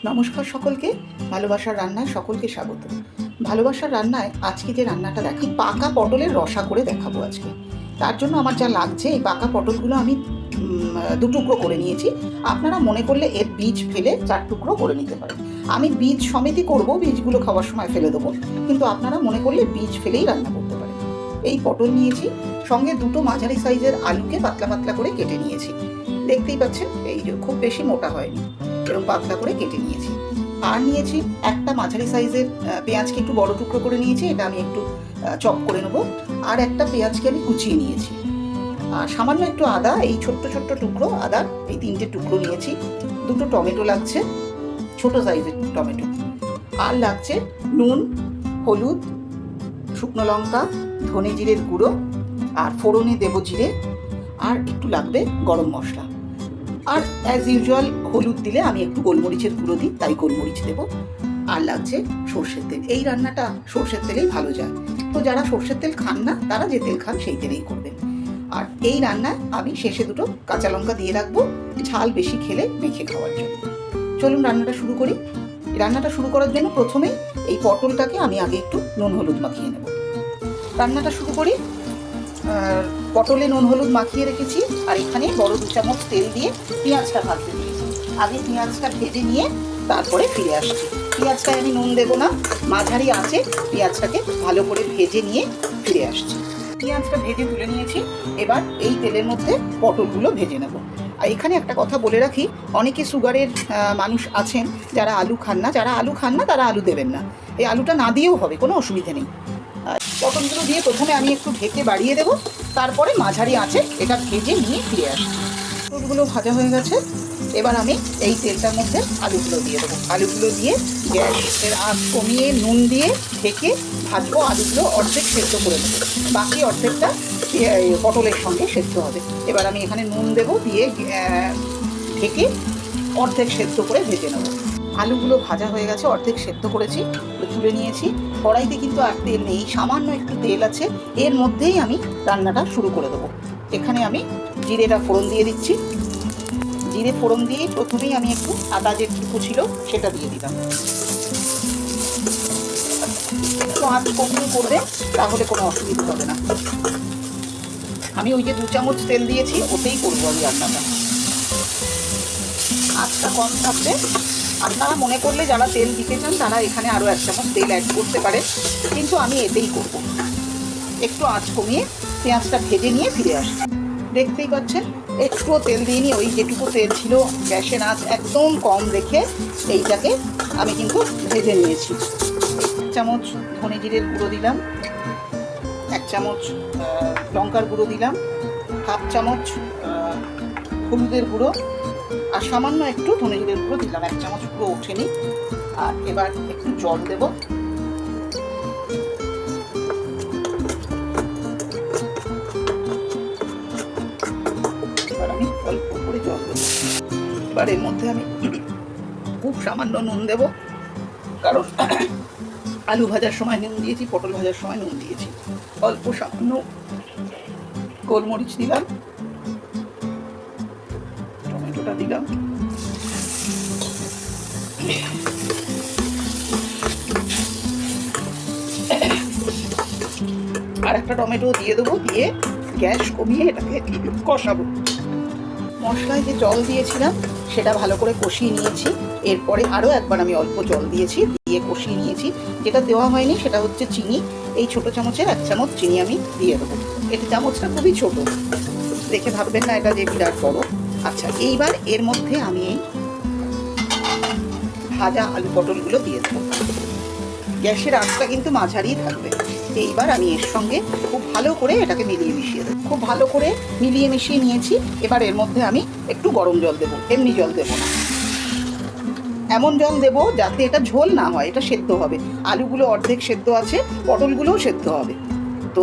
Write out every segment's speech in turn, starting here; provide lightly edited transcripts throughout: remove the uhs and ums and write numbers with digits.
নমস্কার সকলকে, ভালোবাসার রান্নায় সকলকে স্বাগত। ভালোবাসার রান্নায় আজকে যে রান্নাটা দেখি, পাকা পটলের রসা করে দেখাবো আজকে। তার জন্য আমার যা লাগছে, এই পাকা পটলগুলো আমি দু টুকরো করে নিয়েছি। আপনারা মনে করলে এর বীজ ফেলে 4 টুকরো করে নিতে পারেন। আমি বীজ সমেতই করব, বীজগুলো খাওয়ার সময় ফেলে দেবো, কিন্তু আপনারা মনে করলে বীজ ফেলেই রান্না করতে পারেন। এই পটল নিয়েছি, সঙ্গে দুটো মাঝারি সাইজের আলুকে পাতলা পাতলা করে কেটে নিয়েছি। দেখতেই পাচ্ছেন, এই যে খুব বেশি মোটা হয়নি, এরকম পাতলা করে কেটে নিয়েছি। আর নিয়েছি একটা মাঝারি সাইজের পেঁয়াজকে একটু বড় টুকরো করে নিয়েছি, এটা আমি একটু চপ করে নেবো। আর একটা পেঁয়াজকে আমি কুচিয়ে নিয়েছি। আর সামান্য একটু আদা, এই ছোট্ট ছোট্ট টুকরো আদা, এই 3টে টুকরো নিয়েছি। দুটো টমেটো লাগছে, ছোট সাইজের টমেটো। আর লাগছে নুন, হলুদ, শুকনো লঙ্কা, ধনে জিরের গুঁড়ো, আর ফোড়নে দেবো জিরে, আর একটু লাগবে গরম মশলা। আর অ্যাজ ইউজুয়াল হলুদ দিলে আমি একটু গোলমরিচের গুঁড়ো দিই, তাই গোলমরিচ দেবো। আর লাগছে সর্ষের তেল। এই রান্নাটা সর্ষের তেলেই ভালো যায়। তো যারা সর্ষের তেল খান না, তারা যে তেল খান সেই তেলেই করবেন। আর এই রান্নায় আমি শেষে দুটো কাঁচা লঙ্কা দিয়ে রাখবো, ঝাল বেশি খেলে মেখে খাওয়ার জন্য। চলুন রান্নাটা শুরু করি। রান্নাটা শুরু করার জন্য প্রথমেই এই পটলটাকে আমি আগে একটু নুন হলুদ মাখিয়ে নেব। রান্নাটা শুরু করি। পটলে নুন হলুদ মাখিয়ে রেখেছি, আর এখানে বড় 2 চামচ তেল দিয়ে পেঁয়াজটা ভাজতে দিয়েছি। আগে পেঁয়াজটা ভেজে নিয়ে তারপরে ফিরে আসছি। পেঁয়াজটায় আমি নুন দেবো না, মাঝারি আঁচে পেঁয়াজটাকে ভালো করে ভেজে নিয়ে ফিরে আসছি। পেঁয়াজটা ভেজে তুলে নিয়েছি, এবার এই তেলের মধ্যে পটলগুলো ভেজে নেব। আর এখানে একটা কথা বলে রাখি, অনেকে সুগারের মানুষ আছেন যারা আলু খান না। যারা আলু খান না তারা আলু দেবেন না, এই আলুটা না দিয়েও হবে, কোনো অসুবিধে নেই। পটলগুলো দিয়ে প্রথমে আমি একটু ঢেকে বাড়িয়ে দেবো, তারপরে মাঝারি আঁচে এটা ভেজে নিয়ে ফিরে আসছি। পটলগুলো ভাজা হয়ে গেছে, এবার আমি এই তেলটার মধ্যে আলুগুলো দিয়ে দেবো। আলুগুলো দিয়ে গ্যাসের আঁচ কমিয়ে নুন দিয়ে ঢেকে ভাজবো। আলুগুলো অর্ধেক সেদ্ধ করে নেবো, বাকি অর্ধেকটা পটলের সঙ্গে সেদ্ধ হবে। এবার আমি এখানে নুন দেবো, দিয়ে ঢেকে অর্ধেক সেদ্ধ করে ভেজে নেবো। আলুগুলো ভাজা হয়ে গেছে, অর্ধেক সেদ্ধ করেছি, তুলে নিয়েছি। কড়াইতে কিন্তু আর তেল নেই, সামান্য একটু তেল আছে। এর মধ্যেই আমি রান্নাটা শুরু করে দেবো। এখানে আমি জিরেটা ফোড়ন দিয়ে দিচ্ছি। জিরে ফোড়ন দিয়ে প্রথমেই আমি একটু আদা যেটুকু ছিল সেটা দিয়ে দিলাম। একটু আঁচ কমিয়ে করবে, তাহলে কোনো অসুবিধা হবে না। আমি ওই যে 2 চামচ তেল দিয়েছি, ওতেই করবো আমি রান্নাটা। আঁচটা কম থাকবে। আপনারা মনে করলে যারা তেল দিতে চান তারা এখানে আরও 1 চামচ তেল অ্যাড করতে পারে, কিন্তু আমি এতেই করব। একটু আঁচ কমিয়ে পেঁয়াজটা ভেজে নিয়ে ফিরে আসি। দেখতেই পাচ্ছেন, একটুও তেল দিইনি, ওই যেটুকু তেল ছিল গ্যাসের আঁচ একদম কম রেখে এইটাকে আমি কিন্তু ভেজে নিয়েছি। 1 চামচ ধনে জিরের গুঁড়ো দিলাম, 1 চামচ লঙ্কার গুঁড়ো দিলাম, 1/2 চামচ হলুদের গুঁড়ো, আর সামান্য একটু ধনে জিরের গুঁড়ো দিলাম। 1 চামচ পুরো ওঠেনি। আর এবার একটু জল দেব। এবার আমি অল্প করে জল দেব। এবার এর মধ্যে আমি খুব সামান্য নুন দেব, কারণ আলু ভাজার সময় নুন দিয়েছি, পটল ভাজার সময় নুন দিয়েছি। অল্প সামান্য গোলমরিচ দিলাম, টমেটোটা দিলাম, আর একটা টমেটো দিয়ে দেবো, দিয়ে গ্যাস কমিয়ে এটাকে কষাবো। মশলায় যে জল দিয়েছিলাম সেটা ভালো করে কষিয়ে নিয়েছি। এরপরে আরও একবার আমি অল্প জল দিয়েছি, দিয়ে কষিয়ে নিয়েছি। যেটা দেওয়া হয়নি সেটা হচ্ছে চিনি। এই ছোটো চামচের 1 চামচ চিনি আমি দিয়ে দেবো। এটা চামচটা খুবই ছোট, দেখে ভাববেন না এটা যে বিরাট বড়। আচ্ছা, এইবার এর মধ্যে আমি এই ভাজা আলু পটলগুলো দিয়ে দেবো। গ্যাসের আঁচটা কিন্তু মাঝারি থাকবে। এইবার আমি এর সঙ্গে খুব ভালো করে এটাকে মিলিয়ে মিশিয়ে দেবো। খুব ভালো করে মিলিয়ে মিশিয়ে নিয়েছি। এবার এর মধ্যে আমি একটু গরম জল দেবো, এমনি জল দেবো না। এমন জল দেবো যাতে এটা ঝোল না হয়, এটা সেদ্ধ হবে। আলুগুলো অর্ধেক সেদ্ধ আছে, পটলগুলোও সেদ্ধ হবে। তো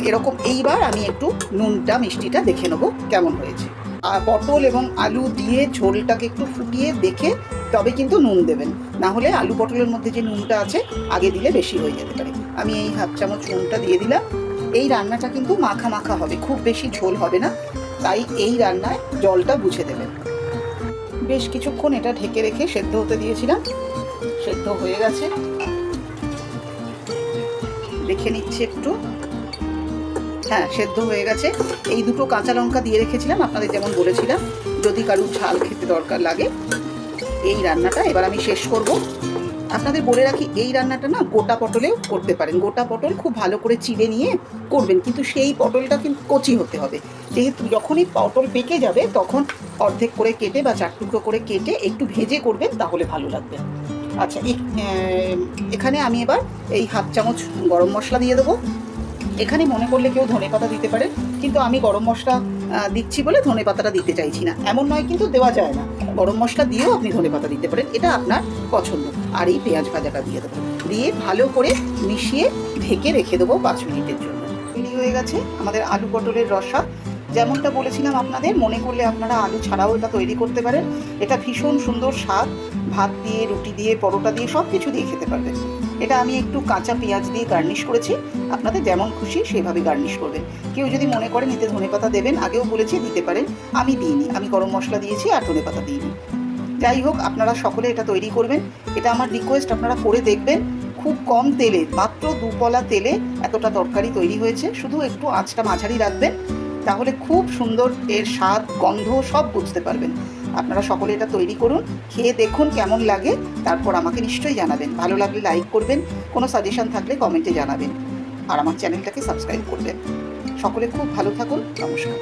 এরকম এইবার আমি একটু নুনটা মিষ্টিটা দেখে নেবো কেমন হয়েছে। আর পটল এবং আলু দিয়ে ঝোলটাকে একটু ফুটিয়ে দেখে তবে কিন্তু নুন দেবেন, না হলে আলু পটলের মধ্যে যে নুনটা আছে আগে দিলে বেশি হয়ে যেতে পারে। আমি এই 1/2 চামচ নুনটা দিয়ে দিলাম। এই রান্নাটা কিন্তু মাখা মাখা হবে, খুব বেশি ঝোল হবে না, তাই এই রান্নায় জলটা বুঝে দেবেন। বেশ কিছুক্ষণ এটা ঢেকে রেখে সেদ্ধ হতে দিয়েছিলাম। সেদ্ধ হয়ে গেছে, দেখে নিচ্ছি একটু। হ্যাঁ, সেদ্ধ হয়ে গেছে। এই দুটো কাঁচা লঙ্কা দিয়ে রেখেছিলাম আপনাদের যেমন বলেছিলাম, যদি কারুর ঝাল খেতে দরকার লাগে। এই রান্নাটা এবার আমি শেষ করব। আপনাদের বলে রাখি, এই রান্নাটা না গোটা পটলেও করতে পারেন। গোটা পটল খুব ভালো করে চিড়ে নিয়ে করবেন, কিন্তু সেই পটলটা কিন্তু কচি হতে হবে। যেহেতু যখনই পটল পেকে যাবে তখন অর্ধেক করে কেটে বা 4 টুকরো করে কেটে একটু ভেজে করবেন, তাহলে ভালো লাগবে। আচ্ছা, এখানে আমি এবার এই 1/2 চামচ গরম মশলা দিয়ে দেবো। এখানে মনে করলে কেউ ধনেপাতা দিতে পারে, কিন্তু আমি গরম মশলা দিচ্ছি বলে ধনেপাতাটা দিতে চাইছি না। এমন নয় কিন্তু দেওয়া যায় না, গরম মশলা দিয়েও আপনি ধনেপাতা দিতে পারেন, এটা আপনার পছন্দ। আর এই পেঁয়াজ ভাজাটা দিয়ে দেবো, দিয়ে ভালো করে মিশিয়ে ঢেকে রেখে দেবো 5 মিনিটের জন্য। রেডি হয়ে গেছে আমাদের আলু পটলের রসা। যেমনটা বলেছিলাম আপনাদের, মনে করলে আপনারা আলু ছাড়াও এটা তৈরি করতে পারেন। এটা ভীষণ সুন্দর স্বাদ, ভাত দিয়ে, রুটি দিয়ে, পরোটা দিয়ে, সব কিছু দিয়ে খেতে পারবেন। এটা আমি একটু কাঁচা পেঁয়াজ দিয়ে গার্নিশ করেছি। আপনাদের যেমন খুশি সেভাবে গার্নিশ করবেন। কেউ যদি মনে করেন এতে ধনেপাতা দেবেন, আগেও বলেছি দিতে পারেন, আমি দিইনি। আমি গরম মশলা দিয়েছি আর ধনেপাতা দিইনি। যাই হোক, আপনারা সকলে এটা তৈরি করবেন। এটা আমার রিকোয়েস্ট, আপনারা করে দেখবেন। খুব কম তেলে, মাত্র 2 কলা তেলে এতটা তরকারি তৈরি হয়েছে। শুধু একটু আঁচটা মাঝারি রাখবেন, তাহলে খুব সুন্দর এর স্বাদ, গন্ধ সব বুঝতে পারবেন। আপনারা সকলে এটা তৈরি করুন, খেয়ে দেখুন কেমন লাগে, তারপর আমাকে নিশ্চয়ই জানাবেন। ভালো লাগলে লাইক করবেন, কোনো সাজেশন থাকলে কমেন্টে জানাবেন, আর আমার চ্যানেলটাকে সাবস্ক্রাইব করবেন। সকলে খুব ভালো থাকুন। নমস্কার।